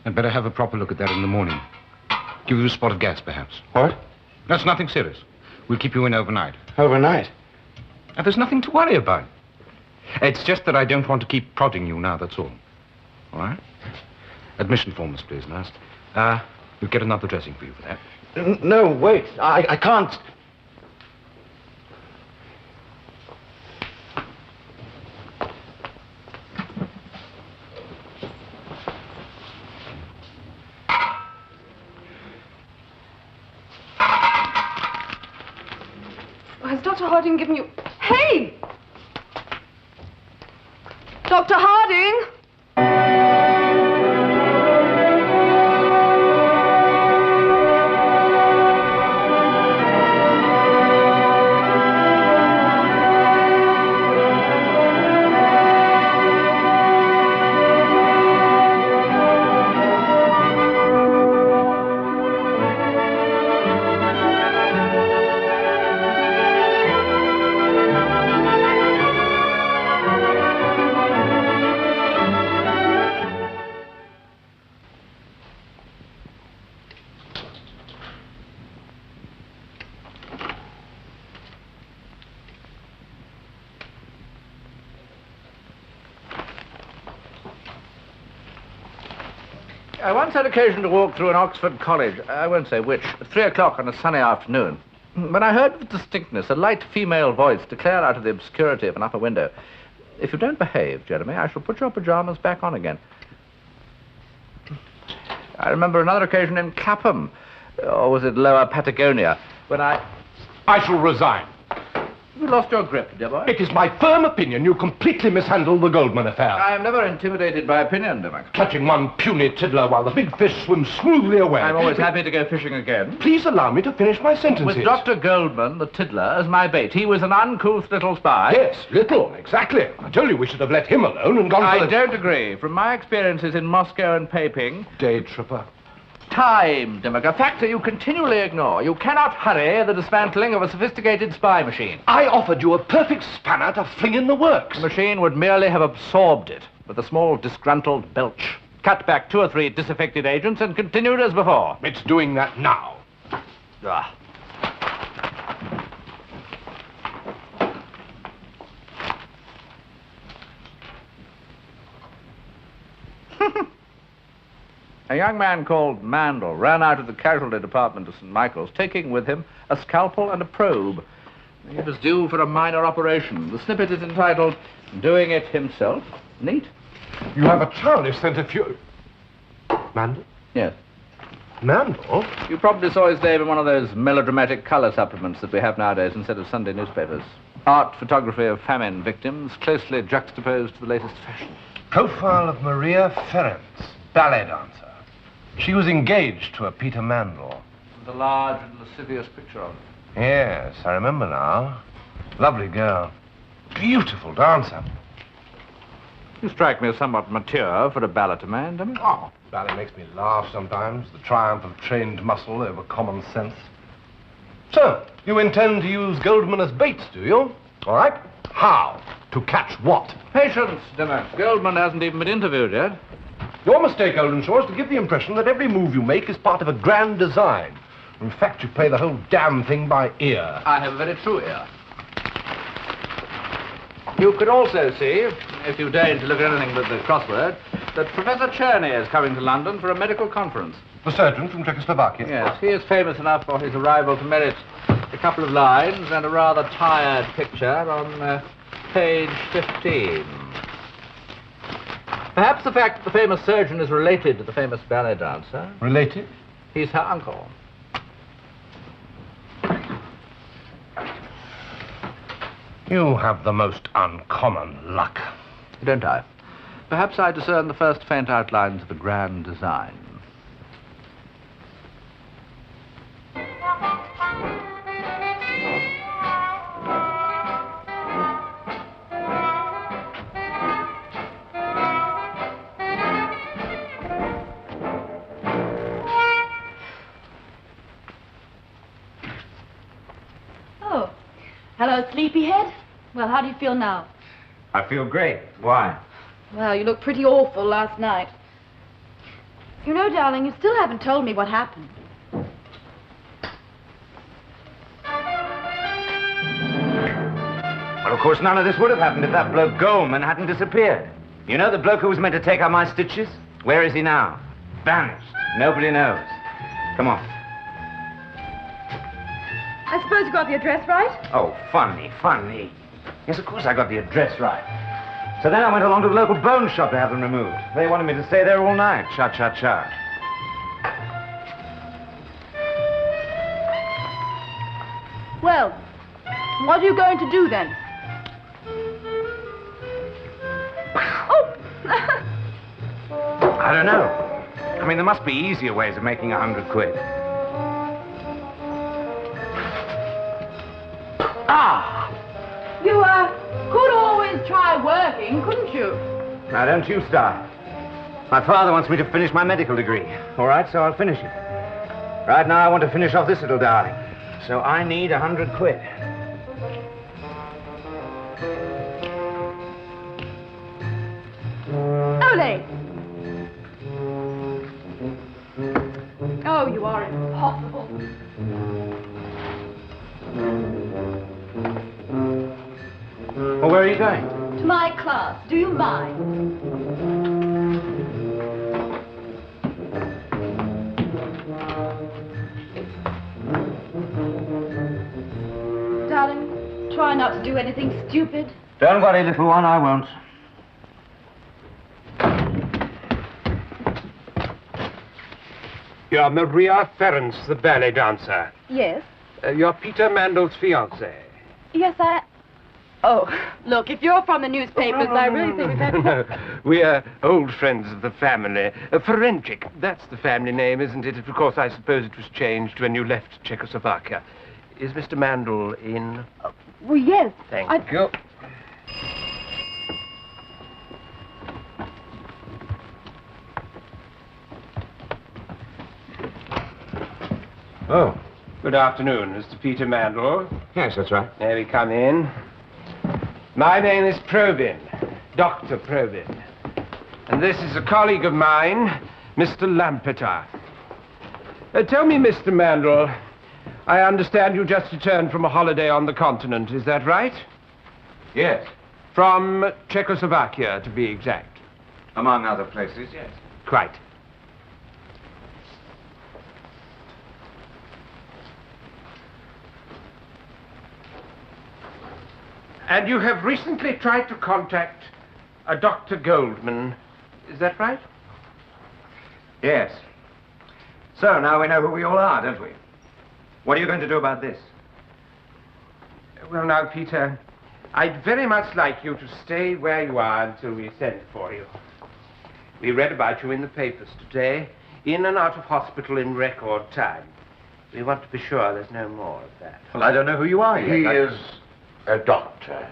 I'd better have a proper look at that in the morning. Give you a spot of gas, perhaps. What? That's nothing serious. We'll keep you in overnight. Overnight? Now, there's nothing to worry about. It's just that I don't want to keep prodding you now, that's all. All right? Admission forms, please, last. We'll get another dressing for you for that. No, wait. I can't. Has Dr. Harding given you... Hey! Dr. Harding! I once had occasion to walk through an Oxford college, I won't say which, at 3 o'clock on a sunny afternoon, when I heard with distinctness a light female voice declare out of the obscurity of an upper window, "If you don't behave, Jeremy, I shall put your pajamas back on again." I remember another occasion in Clapham, or was it Lower Patagonia, when I shall resign. You lost your grip, dear boy. It is my firm opinion you completely mishandled the Goldman affair. I am never intimidated by opinion, Dimmock. Catching one puny tiddler while the big fish swims smoothly away. I'm always happy to go fishing again. Please allow me to finish my sentences. With Dr. Goldman, the tiddler, as my bait, he was an uncouth little spy. Yes, little, exactly. I told you we should have let him alone and gone for I don't agree. From my experiences in Moscow and Peiping... Day tripper. Time, Dimmock, a factor you continually ignore. You cannot hurry the dismantling of a sophisticated spy machine. I offered you a perfect spanner to fling in the works. The machine would merely have absorbed it with a small disgruntled belch, cut back 2 or 3 disaffected agents, and continued as before. It's doing that now. Ah. A young man called Mandel ran out of the casualty department of St. Michael's, taking with him a scalpel and a probe. He was due for a minor operation. The snippet is entitled, "Doing It Himself." Neat. You have a childish sense of humor. Mandel? Yes. Mandel? You probably saw his name in one of those melodramatic color supplements that we have nowadays instead of Sunday newspapers. Art photography of famine victims, closely juxtaposed to the latest fashion. Profile of Maria Ferenc, ballet dancer. She was engaged to a Peter Mandel. The large and lascivious picture of her. Yes, I remember now. Lovely girl. Beautiful dancer. You strike me as somewhat mature for a balleter man, don't you? Oh, ballet makes me laugh sometimes. The triumph of trained muscle over common sense. So, you intend to use Goldman as bait, do you? All right. How? To catch what? Patience, Dimmock. Goldman hasn't even been interviewed yet. Your mistake, Oldenshaw, is to give the impression that every move you make is part of a grand design. In fact, you play the whole damn thing by ear. I have a very true ear. You could also see, if you deign to look at anything but the crossword, that Professor Cherney is coming to London for a medical conference. The surgeon from Czechoslovakia? Yes, he is famous enough for his arrival to merit a couple of lines and a rather tired picture on page 15. Perhaps the fact that the famous surgeon is related to the famous ballet dancer. Related? He's her uncle. You have the most uncommon luck. Don't I? Perhaps I discern the first faint outlines of a grand design. Oh, hello, sleepyhead. Well, how do you feel now? I feel great. Why? Well, you looked pretty awful last night. You know, darling, you still haven't told me what happened. Well, of course, none of this would have happened if that bloke Goldman hadn't disappeared. You know the bloke who was meant to take out my stitches? Where is he now? Vanished. Nobody knows. Come on. I suppose you got the address right? Oh, funny. Yes, of course I got the address right. So then I went along to the local bone shop to have them removed. They wanted me to stay there all night. Cha-cha-cha. Well, what are you going to do then? Oh! I don't know. I mean, there must be easier ways of making 100 quid. Ah! You, could always try working, couldn't you? Now, don't you start. My father wants me to finish my medical degree. All right, so I'll finish it. Right now, I want to finish off this little darling. So I need 100 quid. Ole! Oh, you are impossible. Well, where are you going? To my class. Do you mind? Darling, try not to do anything stupid. Don't worry, little one, I won't. You're Maria Ferenc, the ballet dancer. Yes? You're Peter Mandel's fiancée. Yes, I... Oh, look, if you're from the newspapers, I really think we've had... No, we're old friends of the family. Ferencic, that's the family name, isn't it? Of course, I suppose it was changed when you left Czechoslovakia. Is Mr. Mandel in? Well, yes. Thank you. Oh. Good afternoon, Mr. Peter Mandel. Yes, that's right. May we come in? My name is Probyn, Dr. Probyn. And this is a colleague of mine, Mr. Lampeter. Tell me, Mr. Mandel, I understand you just returned from a holiday on the continent, is that right? Yes. From Czechoslovakia, to be exact. Among other places, yes. Quite. And you have recently tried to contact a Dr. Goldman, is that right? Yes. So now we know who we all are, don't we? What are you going to do about this? Well, now, Peter, I'd very much like you to stay where you are until we send for you. We read about you in the papers today, in and out of hospital in record time. We want to be sure there's no more of that. Well, I don't know who you are yet. He is a doctor.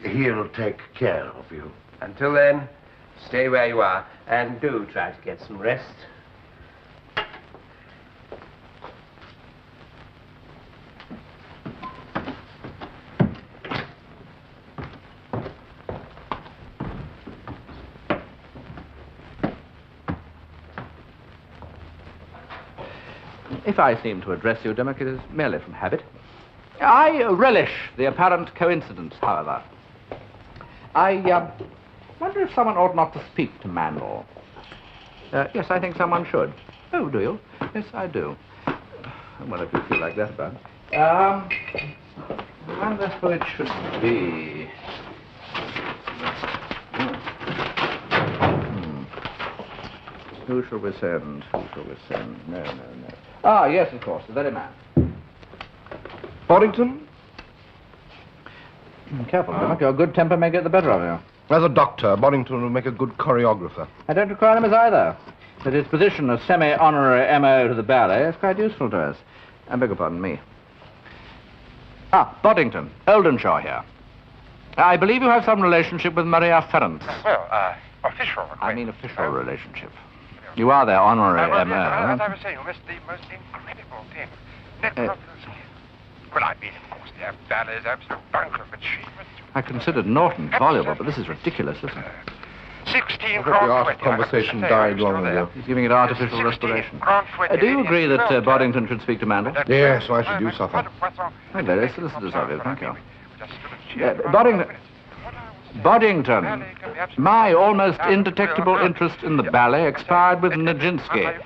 He'll take care of you. Until then, stay where you are, and do try to get some rest. If I seem to address you, Dimmock, it is merely from habit. I relish the apparent coincidence, however. I wonder if someone ought not to speak to Mandel. Yes, I think someone should. Oh, do you? Yes, I do. Well, if you feel like that about it. I wonder who it should be. Who shall we send? Who shall we send? No. Ah, yes, of course, the very man. Boddington? Careful, Dimmock. Your good temper may get the better of you. As a doctor, Boddington will make a good choreographer. I don't require him as either. But his position as semi-honorary M.O. to the ballet is quite useful to us. I beg your pardon, me. Ah, Boddington, Oldenshaw here. I believe you have some relationship with Maria Ferenc. Well, official. I mean official relationship. You are their honorary M.O. As I was saying, the most incredible thing. Well, I mean, of course, their ballet is absolute bunkum, but she was... I considered Norton voluble, but this is ridiculous, isn't it? 16 I thought the art Grand of conversation died long ago. He's giving it artificial 16 respiration. Grand Do you agree that 12, Boddington should speak to Mandel? Yes, I should do something. Very solicitous of you, thank you. Boddington, my almost indetectable interest in the ballet expired with Nijinsky.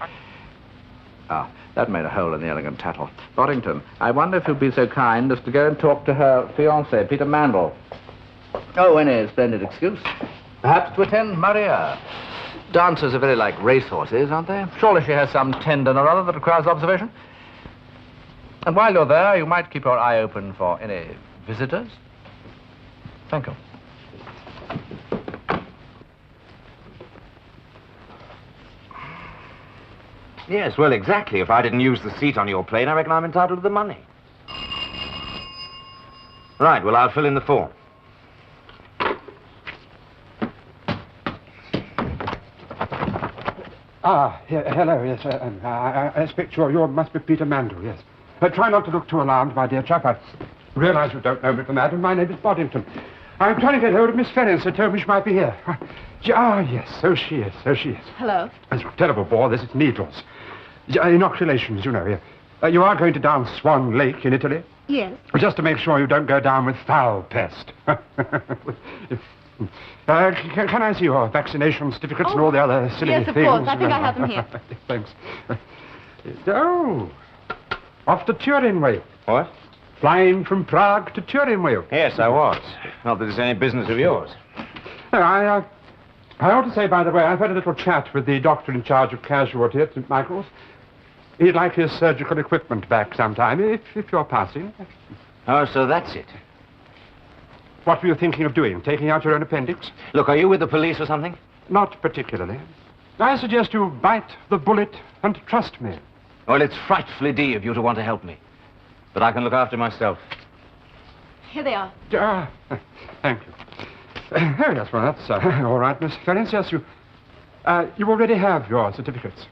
Ah, that made a hole in the elegant tattle. Boddington, I wonder if you'd be so kind as to go and talk to her fiancé, Peter Mandel. Oh, any splendid excuse. Perhaps to attend Maria. Dancers are very like racehorses, aren't they? Surely she has some tendon or other that requires observation. And while you're there, you might keep your eye open for any visitors. Thank you. Yes, well, exactly. If I didn't use the seat on your plane, I reckon I'm entitled to the money. Right, well, I'll fill in the form. Hello, yes. I expect you must be Peter Mandel, yes. Try not to look too alarmed, my dear chap. I realize you don't know me, madam. My name is Boddington. I'm trying to get hold of Miss Ferrens. They told me she might be here. Yes, so she is. Hello. It's a terrible bore. This is needles. Inoculations, you know. You are going to down Swan Lake in Italy? Yes. Just to make sure you don't go down with foul pest. Can I see your vaccination certificates and all the other silly yes, of things? course. I think I have them here. Thanks. Off to Turin way. What? Flying from Prague to Turin way. Yes, I was. Not that it's any business of yours. I ought to say, by the way, I've had a little chat with the doctor in charge of casualty at St. Michael's. He'd like his surgical equipment back sometime, if you're passing. Oh, so that's it. What were you thinking of doing? Taking out your own appendix? Look, are you with the police or something? Not particularly. I suggest you bite the bullet and trust me. Well, it's frightfully D of you to want to help me. But I can look after myself. Here they are. Thank you. Oh, yes, well, that's all right, Miss Ferrens. Yes, you already have your certificates.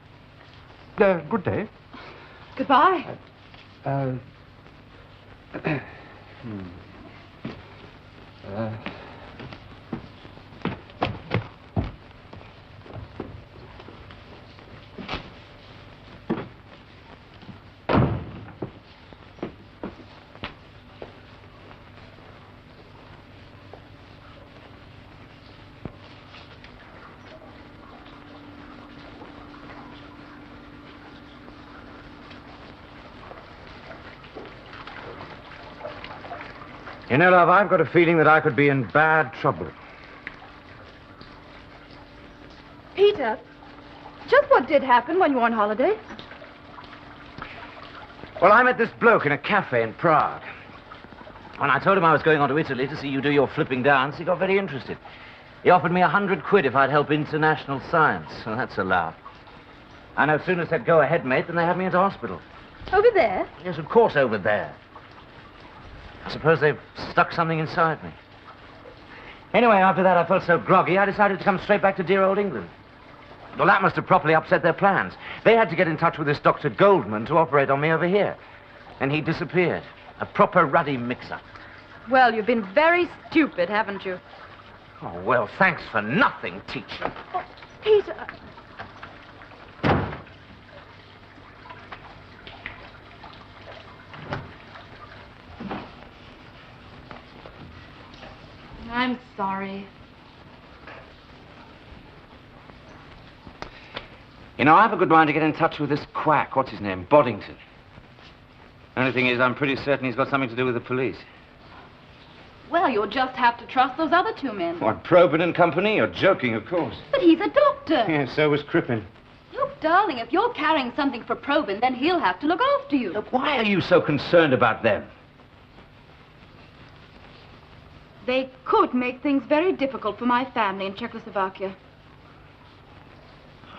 Good day. Goodbye. You know, love, I've got a feeling that I could be in bad trouble. Peter, just what did happen when you were on holiday? Well, I met this bloke in a cafe in Prague. When I told him I was going on to Italy to see you do your flipping dance, he got very interested. He offered me 100 quid if I'd help international science. Well, that's a laugh. I no sooner said, go ahead, mate, than they had me into hospital. Over there? Yes, of course, over there. I suppose they've stuck something inside me. Anyway, after that, I felt so groggy, I decided to come straight back to dear old England. Well, that must have properly upset their plans. They had to get in touch with this Dr. Goldman to operate on me over here. And he disappeared. A proper ruddy mix-up. Well, you've been very stupid, haven't you? Oh, well, thanks for nothing, teacher. Oh, Peter... I'm sorry. You know, I have a good mind to get in touch with this quack. What's his name? Boddington. Only thing is, I'm pretty certain he's got something to do with the police. Well, you'll just have to trust those other two men. What, Probyn and company? You're joking, of course. But he's a doctor. Yeah, so was Crippen. Look, darling, if you're carrying something for Probyn, then he'll have to look after you. Look, why are you so concerned about them? They could make things very difficult for my family in Czechoslovakia.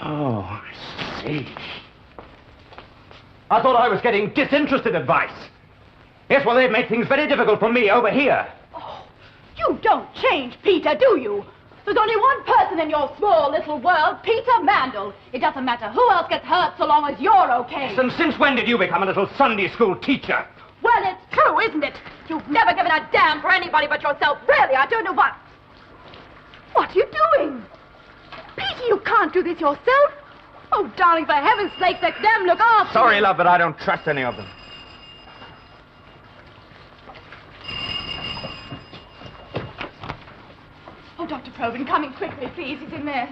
Oh, I see. I thought I was getting disinterested advice. Yes, well, they've made things very difficult for me over here. Oh, you don't change, Peter, do you? There's only one person in your small little world, Peter Mandel. It doesn't matter who else gets hurt so long as you're okay. And since when did you become a little Sunday school teacher? Well, it's true, isn't it? You've never given a damn for anybody but yourself. Really, I don't know what... What are you doing? can't do this yourself. Oh, darling, for heaven's sake, let them look after Sorry, you. love, but I don't trust any of them. Oh, Dr. Probyn, coming quickly, please. He's in there.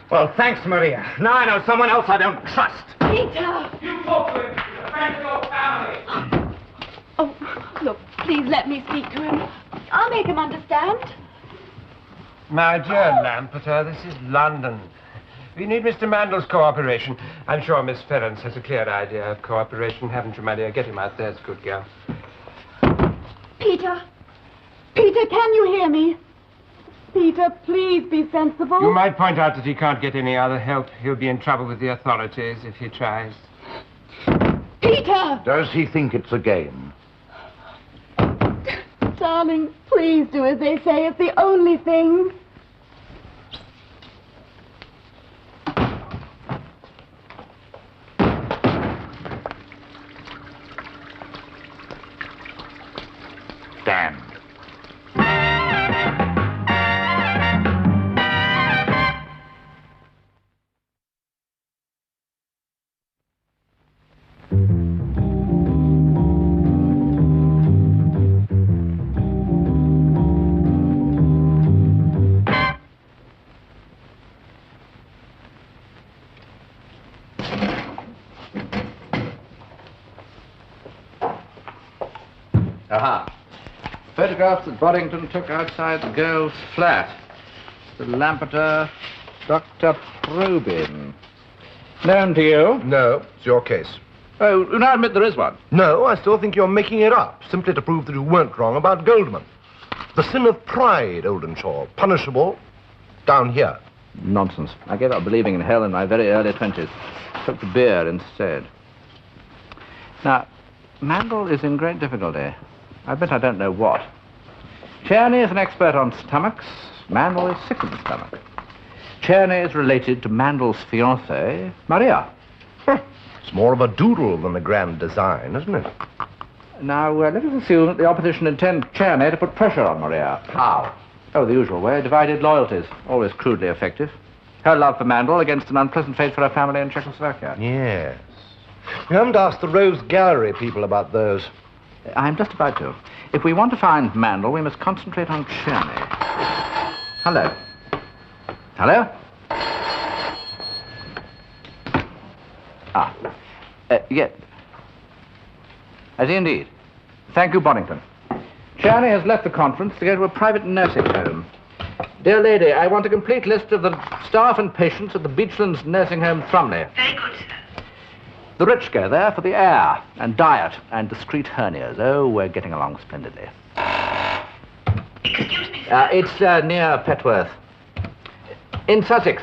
Well, thanks, Maria. Now I know someone else I don't trust. Peter! You talk to him. He's a friend of your family. Oh, look, please let me speak to him. I'll make him understand. My dear Lampeter, this is London. We need Mr. Mandel's cooperation. I'm sure Miss Ferrance has a clear idea of cooperation, haven't you, my dear? Get him out there, it's a good girl. Peter! Peter, can you hear me? Peter, please be sensible. You might point out that he can't get any other help. He'll be in trouble with the authorities if he tries. Peter! Does he think it's a game? Darling, please do as they say. It's the only thing. Damned. Aha. Photographs that Boddington took outside the girl's flat. The Lampeter, Dr. Probyn. Known to you? No, it's your case. Oh, you now admit there is one. No, I still think you're making it up, simply to prove that you weren't wrong about Goldman. The sin of pride, Oldenshaw, punishable down here. Nonsense. I gave up believing in hell in my very early 20s. Took to beer instead. Now, Mandel is in great difficulty. I bet I don't know what. Czerny is an expert on stomachs. Mandel is sick of the stomach. Czerny is related to Mandel's fiancée, Maria. It's more of a doodle than a grand design, isn't it? Now, let us assume that the opposition intend Czerny to put pressure on Maria. How? Oh, the usual way, divided loyalties. Always crudely effective. Her love for Mandel against an unpleasant fate for her family in Czechoslovakia. Yes. You haven't asked the Rose Gallery people about those. I'm just about to. If we want to find Mandel, we must concentrate on Czerny. Hello. Hello? Yes. As indeed. Thank you, Boddington. Czerny has left the conference to go to a private nursing home. Dear lady, I want a complete list of the staff and patients at the Beachlands Nursing Home, Thrumley. Very good, sir. The rich go there for the air and diet and discreet hernias. Oh, we're getting along splendidly. Excuse me, sir. It's near Petworth. In Sussex.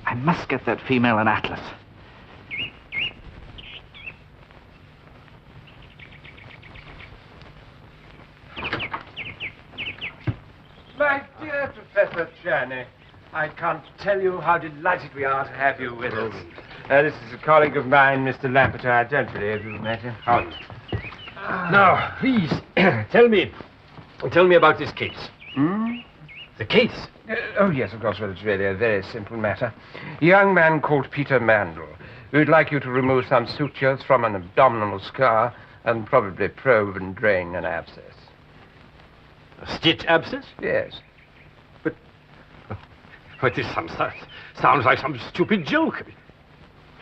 I must get that female an atlas. My dear Professor Czerny, I can't tell you how delighted we are to have you with us. This is a colleague of mine, Mr. Lampeter. I don't believe you've met him. Oh. Now, please, tell me about this case. Hmm? The case? Oh, yes, of course. Well, it's really a very simple matter. A young man called Peter Mandel. We'd like you to remove some sutures from an abdominal scar and probably probe and drain an abscess. A stitch abscess? Yes. But this sounds like some stupid joke.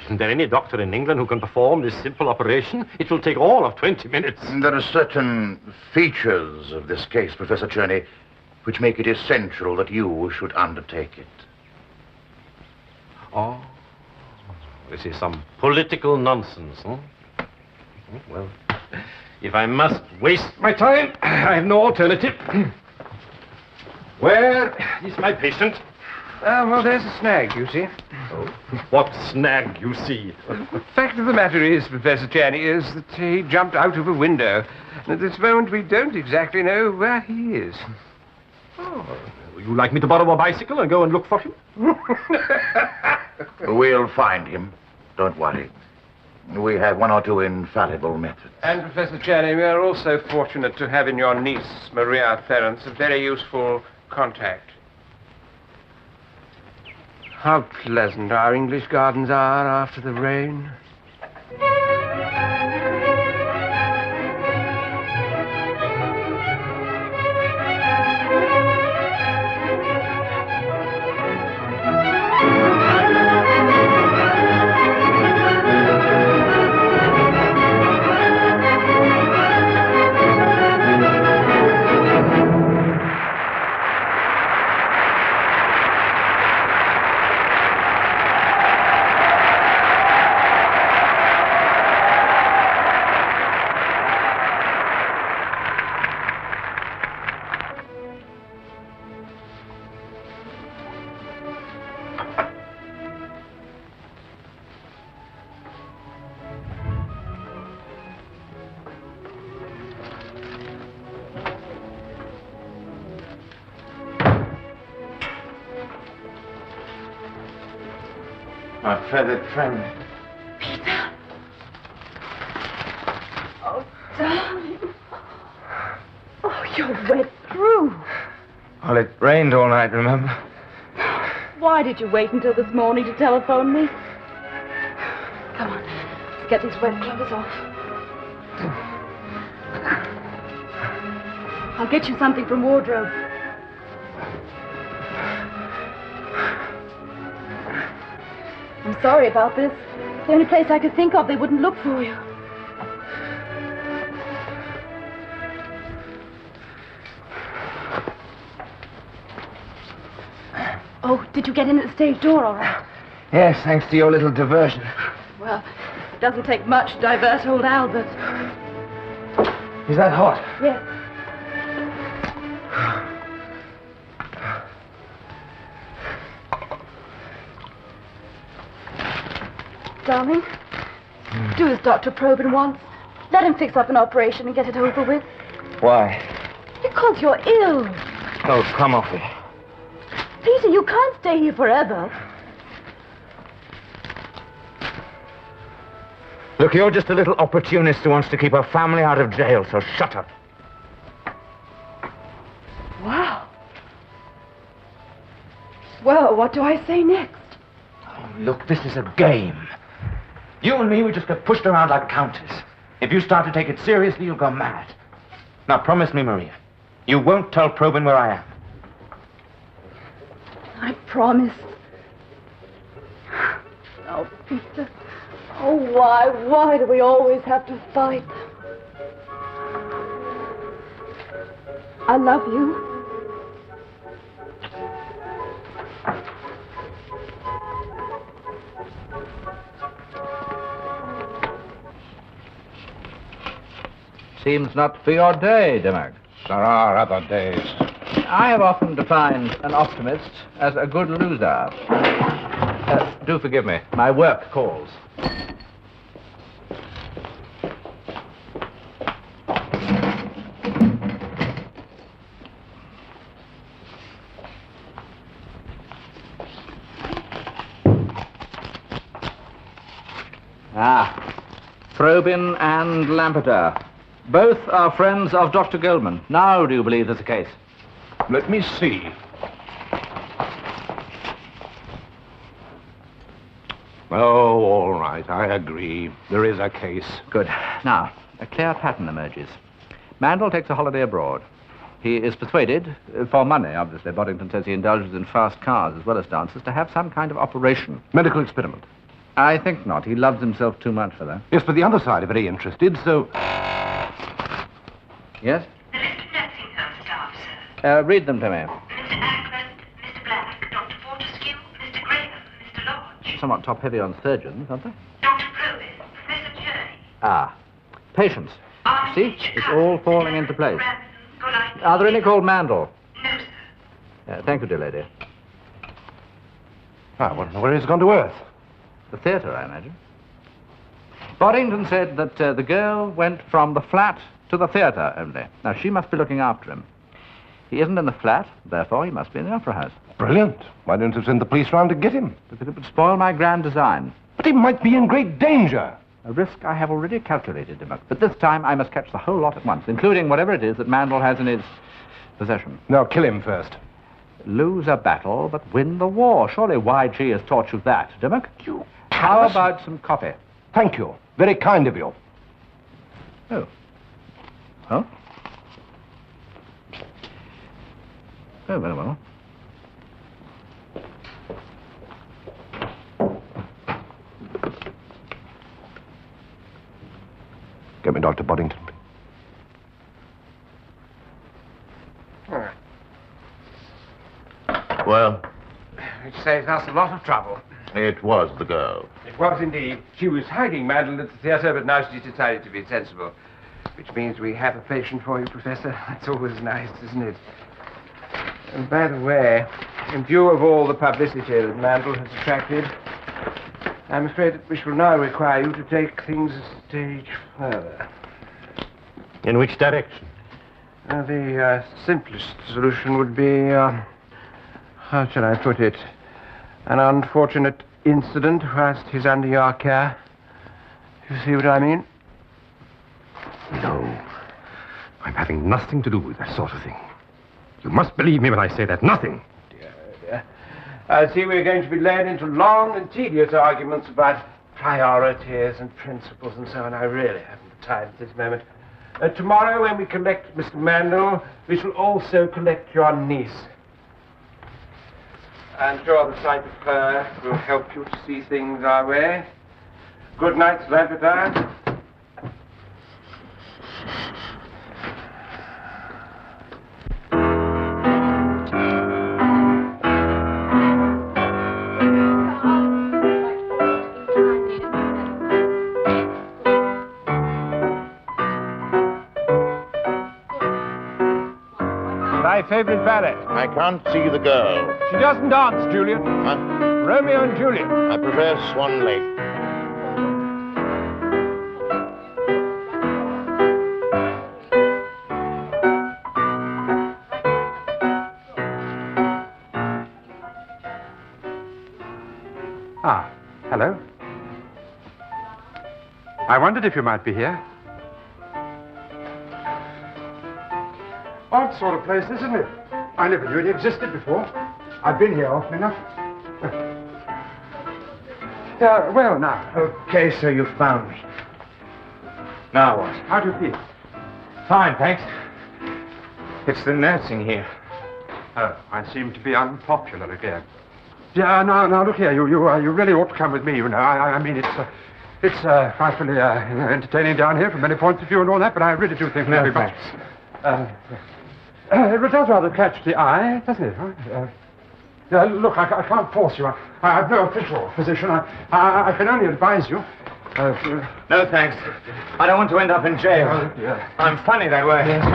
Isn't there any doctor in England who can perform this simple operation? It will take all of 20 minutes. There are certain features of this case, Professor Czerny, which make it essential that you should undertake it. Oh, this is some political nonsense, huh? Well, if I must waste my time, I have no alternative. Where is my patient? Well, there's a snag, you see. Oh, what snag, you see? The fact of the matter is, Professor Czerny, is that he jumped out of a window. And at this moment, we don't exactly know where he is. Oh, would you like me to borrow a bicycle and go and look for him? We'll find him. Don't worry. We have one or two infallible methods. And, Professor Czerny, we are also fortunate to have in your niece, Maria Ferrance, a very useful contact. How pleasant our English gardens are after the rain. My feathered friend. Peter. Oh, darling. Oh, you're wet through. Well, it rained all night, remember? Why did you wait until this morning to telephone me? Come on, let's get these wet clothes off. I'll get you something from wardrobe. I'm sorry about this. The only place I could think of, they wouldn't look for you. Oh, did you get in at the stage door all right? Yes, thanks to your little diversion. Well, it doesn't take much to divert old Albert. Is that hot? Yes. Darling, do as Dr. Probyn wants. Let him fix up an operation and get it over with. Why? Because you're ill. Oh, come off it. Peter, you can't stay here forever. Look, you're just a little opportunist who wants to keep her family out of jail, so shut up. Wow. Well, what do I say next? Oh, look, this is a game. You and me, we just get pushed around like counters. If you start to take it seriously, you'll go mad. Now, promise me, Maria, you won't tell Probyn where I am. I promise. Oh, Peter. Oh, why do we always have to fight? I love you. Seems not to be your day, Dimmock. There are other days. I have often defined an optimist as a good loser. Do forgive me. My work calls. Probyn and Lampeter. Both are friends of Dr. Goldman. Now do you believe there's a case? Let me see. Oh, all right, I agree. There is a case. Good. Now, a clear pattern emerges. Mandel takes a holiday abroad. He is persuaded, for money, obviously, Boddington says he indulges in fast cars as well as dances, to have some kind of operation. Medical experiment. I think not. He loves himself too much for that. Yes, but the other side are very interested, so... Yes? The list of nursing home staff, sir. Read them to me. Mr. Ackland, Mr. Black, Dr. Fortescue, Mr. Graham, Mr. Lodge. Somewhat top-heavy on surgeons, aren't they? Dr. Probyn, Professor Cherney. Ah. Patients. See? It's all falling into place. Are there any called Mandel? No, sir. Thank you, dear lady. I wonder where he's gone to Earth. The theatre, I imagine. Boddington said that the girl went from the flat to the theatre only. Now, she must be looking after him. He isn't in the flat, therefore he must be in the opera house. Brilliant. Why don't you send the police round to get him? Because it would spoil my grand design. But he might be in great danger. A risk I have already calculated, Dimmock. But this time I must catch the whole lot at once, including whatever it is that Mandel has in his possession. No, kill him first. Lose a battle, but win the war. Surely YG has taught you that, Dimmock? You How about some coffee? Thank you. Very kind of you. Oh. Huh? Oh, very well. Get me Dr. Boddington, please. Well, Which saves us a lot of trouble. it was the girl. It was indeed. She was hiding Mandel at the theatre, but now she's decided to be sensible. Which means we have a patient for you, Professor. That's always nice, isn't it? And by the way, in view of all the publicity that Mandel has attracted, I'm afraid that we shall now require you to take things a stage further. In which direction? The simplest solution would be, how shall I put it? An unfortunate incident whilst he's under your care. You see what I mean? No. I'm having nothing to do with that sort of thing. You must believe me when I say that. Nothing. Dear. I see we're going to be led into long and tedious arguments about priorities and principles and so on. I really haven't the time at this moment. Tomorrow, when we collect Mr. Mandel, we shall also collect your niece. I'm sure the sight of her will help you to see things our way. Good night, Lampeter. My favorite ballet. I can't see the girl. She doesn't dance, Juliet. Huh? Romeo and Juliet. I prefer Swan Lake. Ah, hello. I wondered if you might be here. Odd sort of place, isn't it? I never knew it existed before. I've been here often enough. Well, now. Okay, so you found me. Now what? How do you feel? Fine, thanks. It's the nursing here. Oh, I seem to be unpopular again. Yeah, now, look here. You really ought to come with me, you know. I mean, it's frightfully entertaining down here from many points of view and all that, but I really do think very much. It does rather catch the eye, doesn't it? Look, I can't force you. I'm no official physician. I can only advise you. No, thanks. I don't want to end up in jail. I'm funny that way. Yes,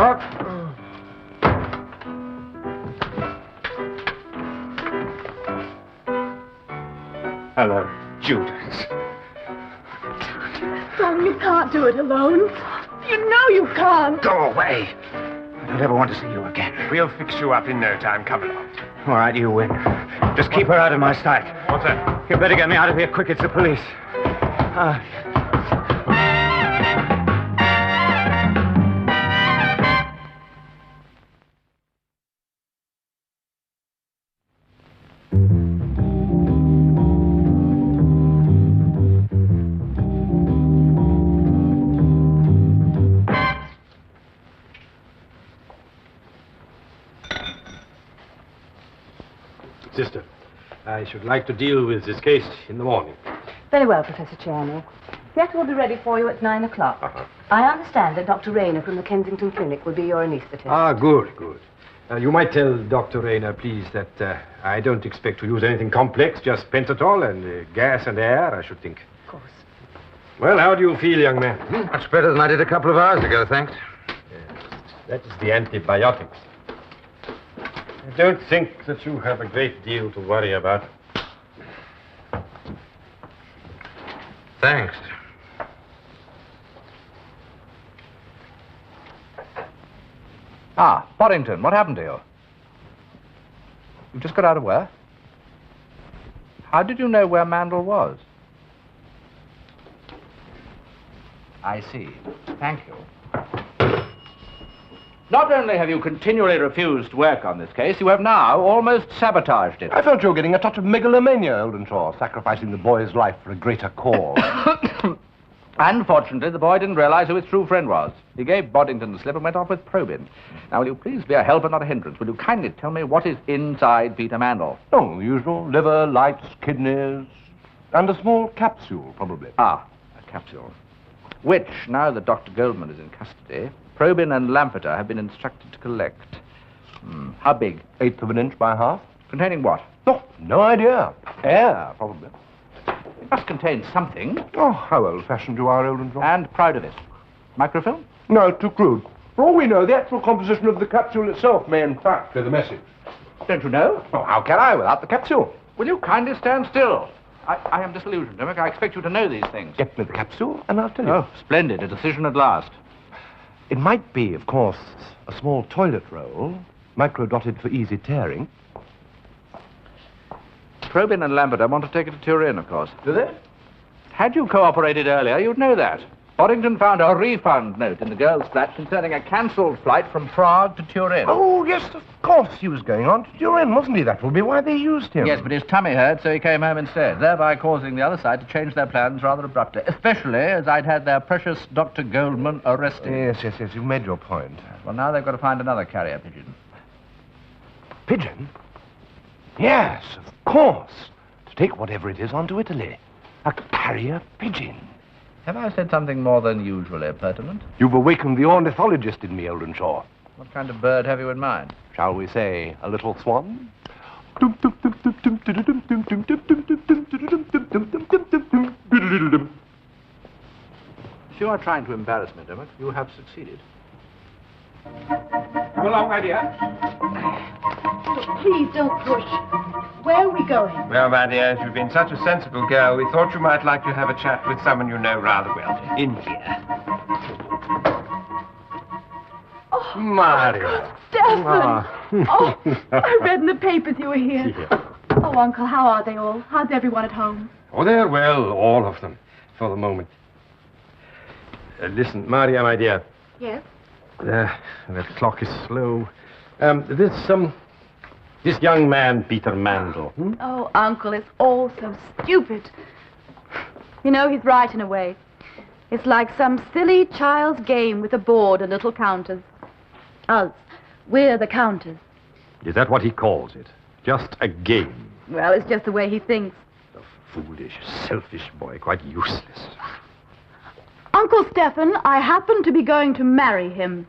Hello, Judas. Tom, you can't do it alone. You know you can't. Go away. I don't ever want to see you again. We'll fix you up in no time. Come along. All right, you win. Just keep her out of my sight. What's that? You better get me out of here quick. It's the police. Sister, I should like to deal with this case in the morning. Very well, Professor Cherney. Theatre will be ready for you at 9 o'clock. I understand that Dr. Rayner from the Kensington Clinic will be your anesthetist. Ah, good. You might tell Dr. Rayner, please, that I don't expect to use anything complex, just pentatol and gas and air, I should think. Of course. Well, how do you feel, young man? Much better than I did a couple of hours ago, thanks. That is the antibiotics. I don't think that you have a great deal to worry about. Thanks. Ah, Boddington, what happened to you? You just got out of where? How did you know where Mandel was? I see. Thank you. Not only have you continually refused to work on this case, you have now almost sabotaged it. I felt you were getting a touch of megalomania, Oldenshaw, sacrificing the boy's life for a greater cause. Unfortunately, the boy didn't realize who his true friend was. He gave Boddington the slip and went off with Probyn. Now, will you please be a help and not a hindrance? Will you kindly tell me what is inside Peter Mandel? Oh, the usual. Liver, lights, kidneys, and a small capsule, probably. Ah, a capsule. Which, now that Dr. Goldman is in custody, Probyn and Lampeter have been instructed to collect. How big? 1/8 of an inch by half. Containing what? Oh, no idea. Air, probably. It must contain something. Oh, how old-fashioned you are, Oldenshaw. And proud of it. Microfilm? No, too crude. For all we know, the actual composition of the capsule itself may, in fact, be the message. Don't you know? Oh, how can I without the capsule? Will you kindly stand still? I am disillusioned, Dimmock. I expect you to know these things. Get me the capsule, and I'll tell you. Oh, splendid. A decision at last. It might be, of course, a small toilet roll, micro-dotted for easy tearing. Probyn and Lampeter want to take it to Turin, of course. Do they? Had you cooperated earlier, you'd know that. Boddington found a refund note in the girl's flat concerning a cancelled flight from Prague to Turin. Oh, yes, of course. He was going on to Turin, wasn't he? That will be why they used him. Yes, but his tummy hurt, so he came home instead, thereby causing the other side to change their plans rather abruptly, especially as I'd had their precious Dr. Goldman arrested. Yes, you've made your point. Well, now they've got to find another carrier pigeon. Pigeon? Yes, of course. To take whatever it is on to Italy. A carrier pigeon. Have I said something more than usually pertinent? You've awakened the ornithologist in me, Oldenshaw. What kind of bird have you in mind? Shall we say a little swan? If you are trying to embarrass me, Dimmock, you have succeeded. Come along, my dear. Please don't push. Where are we going? Well, my dear, as you've been such a sensible girl, we thought you might like to have a chat with someone you know rather well. In here. Oh, Mario. Stefan! Ah. Oh, I read in the papers you were here. Yeah. Oh, Uncle, how are they all? How's everyone at home? Oh, they're well, all of them, for the moment. Listen, Maria, my dear. Yes? That clock is slow. This young man, Peter Mandel. Oh, Uncle, it's all so stupid. You know, he's right in a way. It's like some silly child's game with a board and little counters. Us, we're the counters. Is that what he calls it? Just a game? Well, it's just the way he thinks. A foolish, selfish boy, quite useless. Uncle Stefan, I happen to be going to marry him.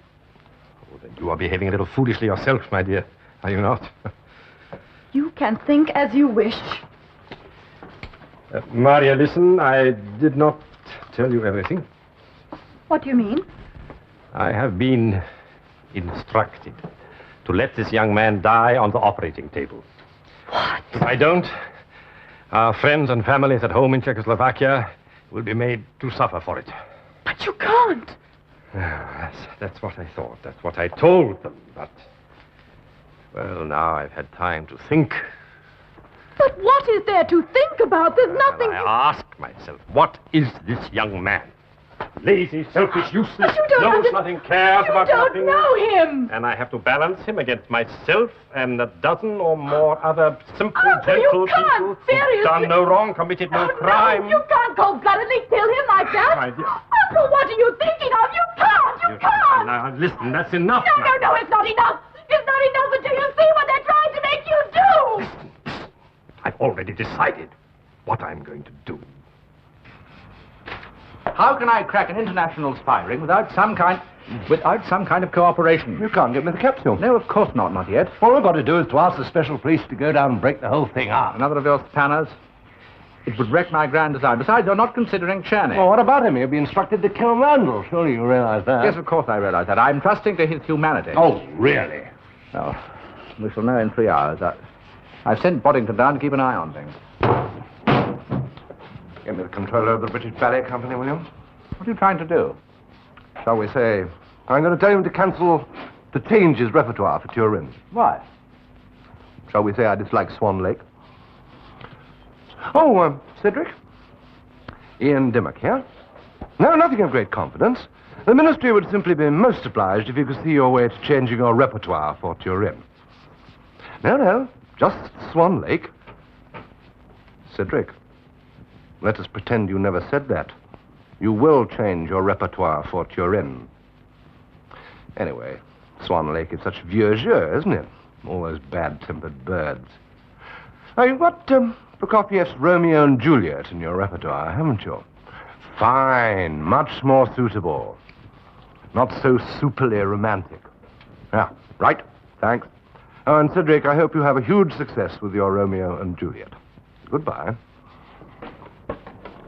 Oh, then you are behaving a little foolishly yourself, my dear. Are you not? You can think as you wish. Maria, listen, I did not tell you everything. What do you mean? I have been instructed to let this young man die on the operating table. What? If I don't, our friends and families at home in Czechoslovakia will be made to suffer for it. But you can't. That's what I thought. That's what I told them. But, well, now I've had time to think. But what is there to think about? There's nothing. I ask myself, what is this young man? Lazy, selfish, useless, But you don't knows nothing, cares about nothing. You don't know him. And I have to balance him against myself and a dozen or more other simple, Uncle, gentle you can't. people Seriously. who've done no wrong, committed no crime. No, you can't cold-bloodedly kill him like that. My dear. Uncle, what are you thinking of? You can't. You can't. Now, listen, that's enough. No, it's not enough. It's not enough until you see what they're trying to make you do. I've already decided what I'm going to do. How can I crack an international spy ring without some kind of cooperation? You can't get me the capsule. No, of course not yet. All I've got to do is to ask the special police to go down and break the whole thing up. Another of your spanners? It would wreck my grand design. Besides, you're not considering Czerny. Well, what about him? He'll be instructed to kill Randall. Surely you realize that. Yes, of course I realize that. I'm trusting to his humanity. Oh, really? Well, we shall know in 3 hours. I've sent Boddington down to keep an eye on things. Give me the controller of the British Ballet Company, will you? What are you trying to do? Shall we say, I'm going to tell him to change his repertoire for Turin. Why? Shall we say I dislike Swan Lake? Oh, Cedric? Ian Dimmock here? No, nothing of great confidence. The Ministry would simply be most obliged if you could see your way to changing your repertoire for Turin. No, just Swan Lake. Cedric, let us pretend you never said that. You will change your repertoire for Turin. Anyway, Swan Lake is such vieux jeu, isn't it? All those bad-tempered birds. Now, you've got Prokofiev's Romeo and Juliet in your repertoire, haven't you? Fine, much more suitable. Not so superly romantic. Yeah, right, thanks. Oh, and Cedric, I hope you have a huge success with your Romeo and Juliet. Goodbye.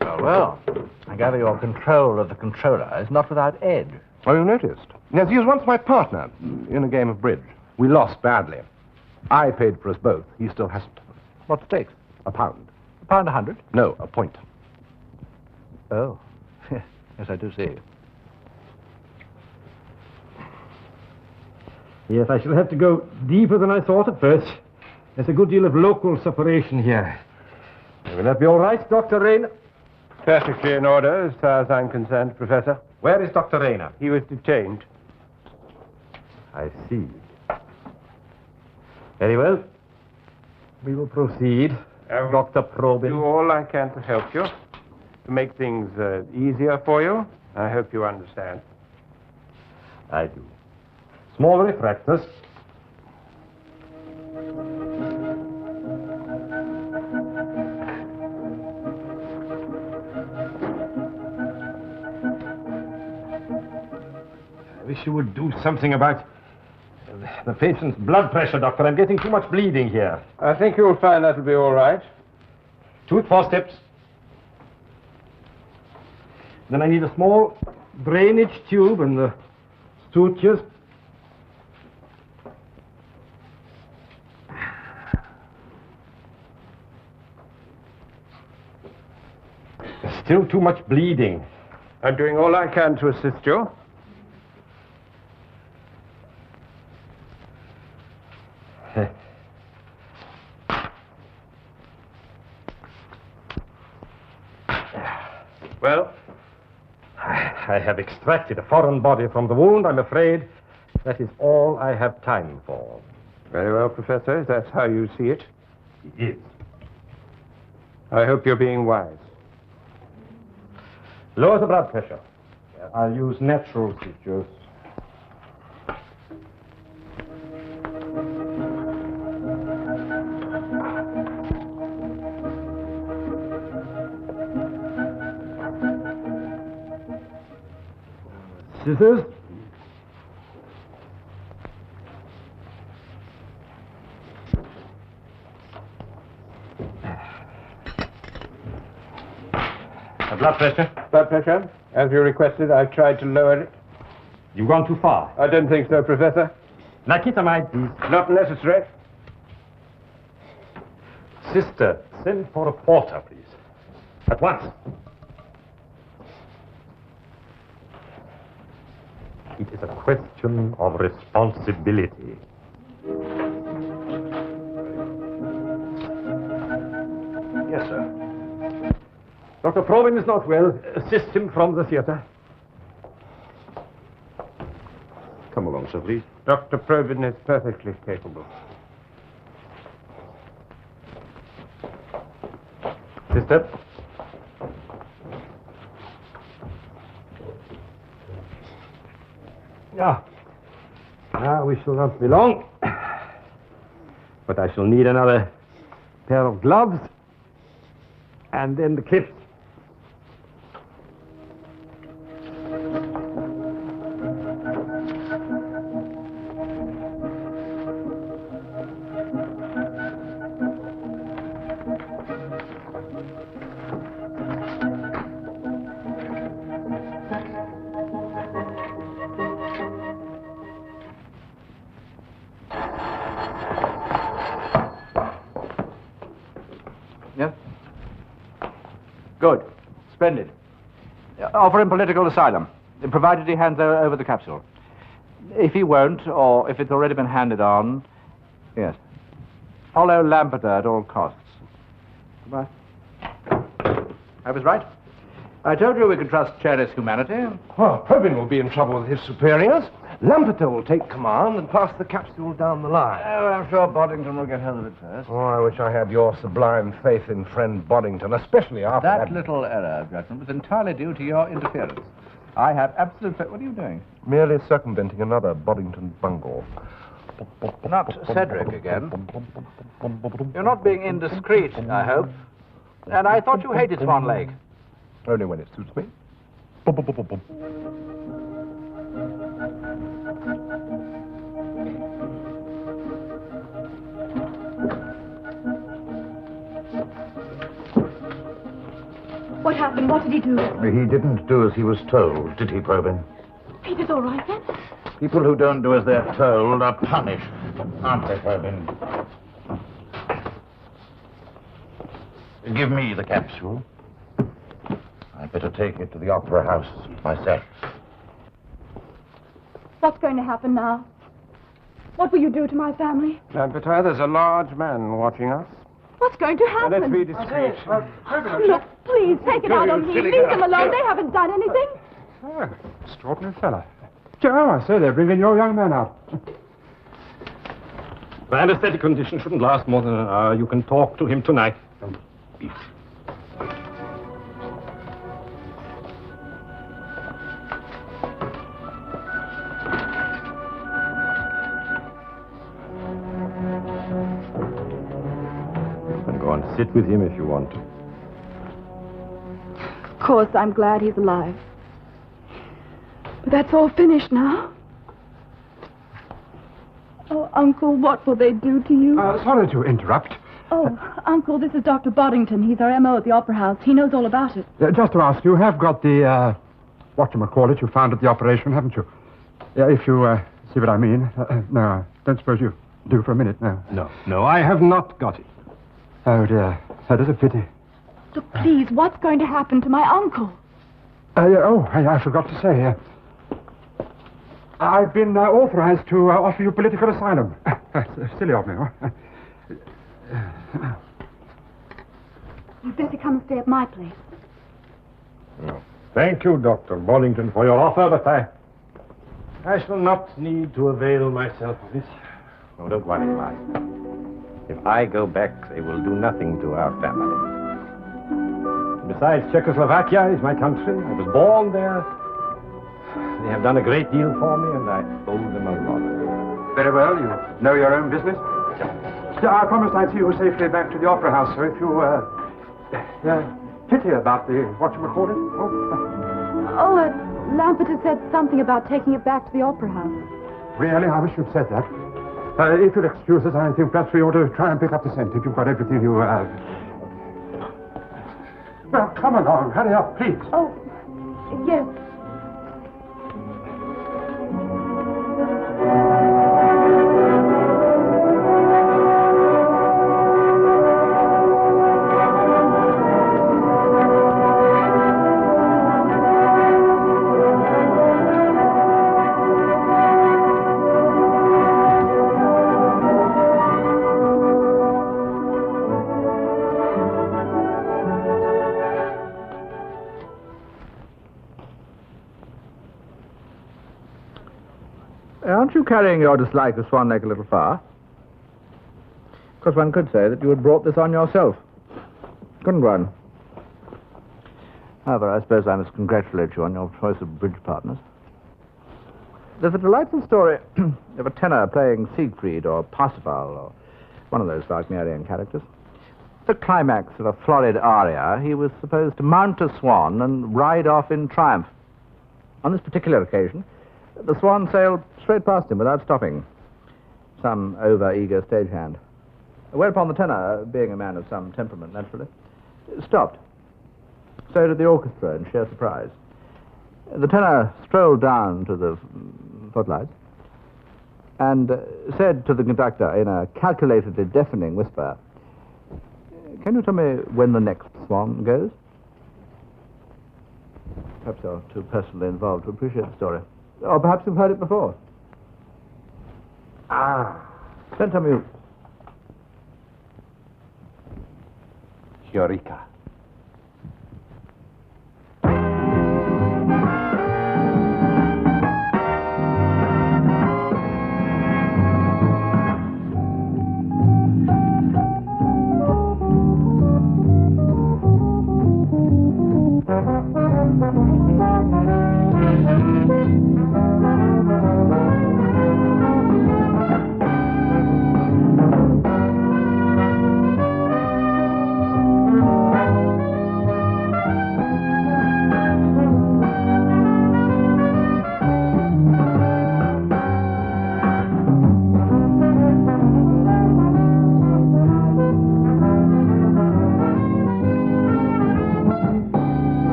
Well, I gather your control of the controller is not without edge. Oh, you noticed? Yes, he was once my partner in a game of bridge. We lost badly. I paid for us both. He still hasn't. What stakes? £1. £1.100? No, a point. Oh, yes, I do see. Yes, I shall have to go deeper than I thought at first. There's a good deal of local suppuration here. Will that be all right, Dr. Rayner? Perfectly in order, as far as I'm concerned, Professor. Where is Dr. Rayner? He was detained. I see. Very well. We will proceed. Dr. Probyn. Do all I can to help you, to make things easier for you. I hope you understand. I do. Small refractors. I wish you would do something about the patient's blood pressure, Doctor. I'm getting too much bleeding here. I think you'll find that'll be all right. 2 forceps. Then I need a small drainage tube and the sutures. Still too much bleeding. I'm doing all I can to assist you. Well, I have extracted a foreign body from the wound. I'm afraid that is all I have time for. Very well, Professor. If that's how you see it. It is. I hope you're being wise. Lower the blood pressure. I'll use natural sutures. Scissors. Blood pressure? Blood pressure. As you requested, I've tried to lower it. You've gone too far. I don't think so, Professor. Nicotinamide, please. Not necessary. Sister, send for a porter, please. At once. It is a question of responsibility. Yes, sir. Dr. Probyn is not well. Assist him from the theatre. Come along, sir, please. Dr. Probyn is perfectly capable. Sister. Now, we shall not be long. But I shall need another pair of gloves and then the clips. Yes? Good. Splendid. Offer him political asylum, provided he hands over the capsule. If he won't, or if it's already been handed on, yes. Follow Lampeter at all costs. Goodbye. I was right. I told you we could trust Cherry's humanity. Well, Probyn will be in trouble with his superiors. Lampeter will take command and pass the capsule down the line. Oh, I'm sure Boddington will get hold of it first. Oh, I wish I had your sublime faith in friend Boddington, especially after That little error of judgment was entirely due to your interference. I have absolute faith. What are you doing? Merely circumventing another Boddington bungle. Not Cedric again. You're not being indiscreet, I hope. And I thought you hated Swan Lake. Only when it suits me. What happened? What did he do? He didn't do as he was told, did he, Probyn? Peter's all right then? People who don't do as they're told are punished, aren't they, Probyn? Give me the capsule. I'd better take it to the Opera House myself. What's going to happen now? What will you do to my family? Lampeter, there's a large man watching us. What's going to happen? Let's be discreet. Look, please, take it out on me. Leave them alone. They haven't done anything. Oh, extraordinary fella. Joe, I say they're bringing your young man out. The anesthetic condition shouldn't last more than an hour. You can talk to him tonight. Sit with him if you want to. Of course, I'm glad he's alive. But that's all finished now. Oh, Uncle, what will they do to you? Sorry to interrupt. Oh, Uncle, this is Dr. Boddington. He's our M.O. at the Opera House. He knows all about it. Just to ask, you have got the, whatchamacallit you found at the operation, haven't you? If you, see what I mean. No, I don't suppose you do for a minute, no. No, I have not got it. Oh, dear. That is a pity. Look, please, what's going to happen to my uncle? I forgot to say. I've been authorized to offer you political asylum. Silly of me, huh? You'd better come and stay at my place. No. Thank you, Dr. Boddington, for your offer, but I shall not need to avail myself of it. No, don't worry about it. If I go back, they will do nothing to our family. Besides, Czechoslovakia is my country. I was born there. They have done a great deal for me, and I owe them a lot. Very well. You know your own business? I promised I'd see you safely back to the Opera House, so if you, pity about the whatchamacallit. Lampeter said something about taking it back to the Opera House. Really? I wish you'd said that. If you'll excuse us, I think perhaps we ought to try and pick up the scent if you've got everything you, Well, come along. Hurry up, please. Oh, yes. Aren't you carrying your dislike of Swan Lake a little far? Because one could say that you had brought this on yourself. Couldn't one? However, I suppose I must congratulate you on your choice of bridge partners. There's a delightful story of a tenor playing Siegfried or Parsifal or one of those Wagnerian characters. At the climax of a florid aria, he was supposed to mount a swan and ride off in triumph. On this particular occasion, the swan sailed straight past him without stopping. Some over-eager stagehand. Whereupon the tenor, being a man of some temperament naturally, stopped. So did the orchestra in sheer surprise. The tenor strolled down to the footlights and said to the conductor in a calculatedly deafening whisper, "Can you tell me when the next swan goes?" Perhaps you're too personally involved to appreciate the story. Or perhaps you've heard it before. Then tell me... Eureka.